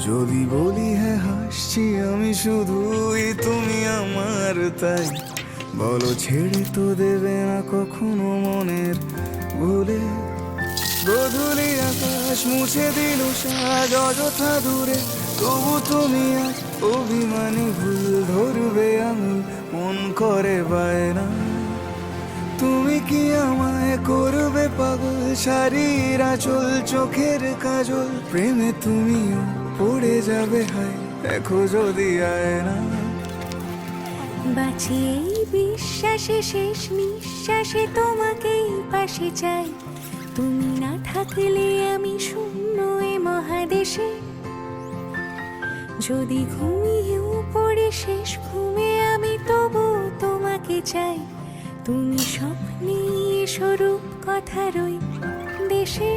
যদি বলি হ্যাঁ হাসছি আমি শুধুই, তুমি আমার তাই বলো ছেড়ে তো দেবে না কখনো মনের ভুলে। গধূলি আকাশ মুছে দিল সাজ অযথা দূরে, তবু তুমি আজ অভিমানী ভুল ধরবে আঙুল, মন করে বায়না। তুমি কি আমায় করবে পাগল, শাড়ির আঁচল চোখের কাজল, প্রেমে তুমিও পড়ে যাবে হায় দেখো যদি আয়না। বাঁচি এই বিশ্বাসে, শেষ নিঃশ্বাসে তোমাকেই পাশে চাই। তুমি না থাকলে আমি শূন্য এ মহাদেশে। যদি ঘুমিয়েও পড়ে শেষ ঘুমে আমি, তবু তোমাকে চাই। তুমি স্বপ্নে স্বরূপ কথার ওই দেশে।